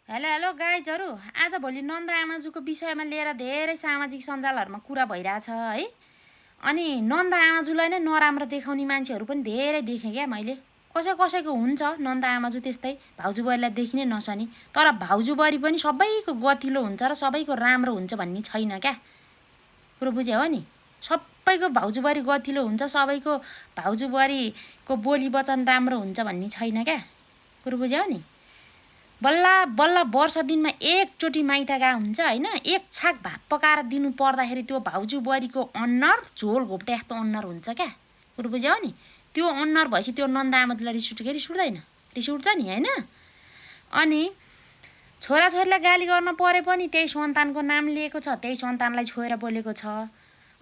Hello hello गाइजहरू, आजभोलि नन्दा आमाजुको विषयमा लिएर धेरै सामाजिक सञ्जालहरूमा कुरा भइरहेछ है। अनि नन्दा आमाजुलाई नै नराम्रो देखाउने मान्छेहरू पनि धेरै देखेँ क्या मैले। कसैको हुन्छ नन्दा आमाजु त्यस्तै, भाउजूबुवारीलाई देखि नै नसनी। तर भाउजूबुवारी पनि सबैको गतिलो हुन्छ र सबैको राम्रो हुन्छ भन्ने छैन क्या। कुरो बुझ्यो हो नि? सबैको भाउजूबुवारी गतिलो हुन्छ, सबैको भाउजूबुवारीको बोली वचन राम्रो हुन्छ भन्ने छैन क्या। कुरो बुझ्यो नि? बल्ल बल्ल वर्ष दिनमा एकचोटि माइत गए हुन्छ होइन, एक छाक भात पकाएर दिनु पर्दाखेरि त्यो भाउजू बुहारीको अनुहार झोल घोप्टे जस्तो अनुहार हुन्छ क्या। कुरो बुझ्यौ नि? त्यो अनुहार भएपछि त्यो नन्दा आमाजुलाई रिस उठ्छ कि रिस उठ्दैन? रिस उठ्छ नि होइन? अनि छोराछोरीलाई गाली गर्न परे पनि त्यही सन्तानको नाम लिएको छ, त्यही सन्तानलाई छोएर बोलेको छ।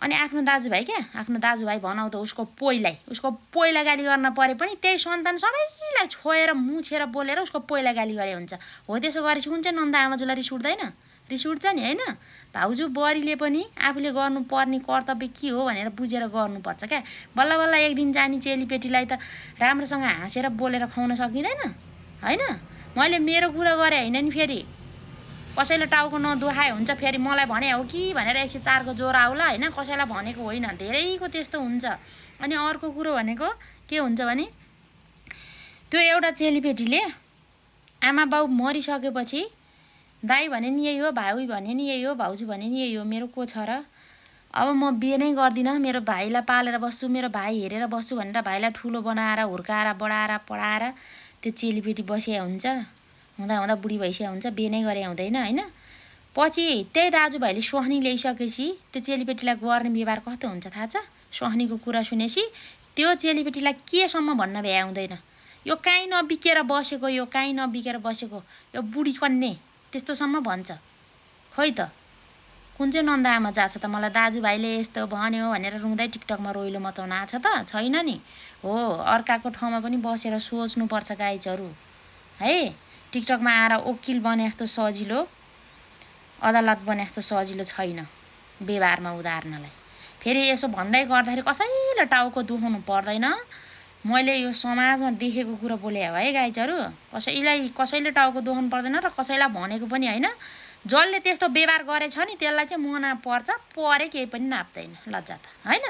अनि आफ्नो दाजुभाइ भनौ त उसको पोइलाई गाली गर्न परे पनि त्यही सन्तान सबैलाई छोएर मुछेर बोलेर उसको पोइलाई गाली गरे हुन्छ। हो त्यसो गरेपछि कुन चाहिँ नन्दा आमाजुलाई रिस उठ्दैन? रिस उठ्छ नि होइन? भाउजू बुहारीले पनि आफूले गर्नुपर्ने कर्तव्य के हो भनेर बुझेर गर्नुपर्छ क्या। बल्ल बल्ल एक दिन जानी चेलीपेटीलाई त राम्रोसँग हाँसेर बोलेर खुवाउन सकिँदैन होइन? मैले मेरो कुरा गरेँ होइन नि, फेरि कसैले टाउको नदुखाए हुन्छ फेरि मलाई भने हो कि भनेर 104 को ज्वरो आउला होइन? कसैलाई भनेको होइन, धेरैको त्यस्तो हुन्छ। अनि अर्को कुरो भनेको के हुन्छ भने त्यो एउटा चेलीपेटीले आमा बाउ मरिसकेपछि दाइ भने नि यही हो, भाइ भने नि यही हो, भाउजू भने नि यही हो, मेरो को छ र? अब म बिहे नै गर्दिनँ, मेरो भाइलाई पालेर बस्छु, मेरो भाइ हेरेर बस्छु भनेर भाइलाई ठुलो बनाएर हुर्काएर बढाएर पढाएर त्यो चेलीपेटी बसिया हुन्छ। हुँदा हुँदा बुढी भइसकेको हुन्छ, बिहे नै गरे हुँदैन होइन? पछि त्यही दाजुभाइले सोहनी ल्याइसकेपछि त्यो चेलीपेटीलाई गर्ने व्यवहार कस्तो हुन्छ थाहा छ? सोहनीको कुरा सुनेपछि त्यो चेलीपेटीलाई केसम्म भन्न भ्या हुँदैन, यो काहीँ नबिकेर बसेको, यो काहीँ नबिकेर बसेको, यो बुढी कन्ने, त्यस्तोसम्म भन्छ। खोइ त कुन चाहिँ नन्दा आमा जाछ त मलाई दाजुभाइले यस्तो भन्यो भनेर रुँदै टिकटकमा रोइलो मचाउन आछ त? छैन नि। हो, अर्काको ठाउँमा पनि बसेर सोच्नुपर्छ गाइजहरू है। टिकटकमा आएर वकिल बने जस्तो सजिलो, अदालत बने जस्तो सजिलो छैन व्यवहारमा उदाहर्नलाई। फेरि यसो भन्दै गर्दाखेरि कसैले टाउको दुखाउनु पर्दैन। मैले यो समाजमा देखेको कुरा बोले हो है गाइजहरू। कसैले टाउको दुखाउनु पर्दैन र कसैलाई भनेको पनि होइन। जसले त्यस्तो व्यवहार गरेछ नि त्यसलाई चाहिँ मना पर्छ, परे केही पनि नाप्दैन, लज्जा त होइन?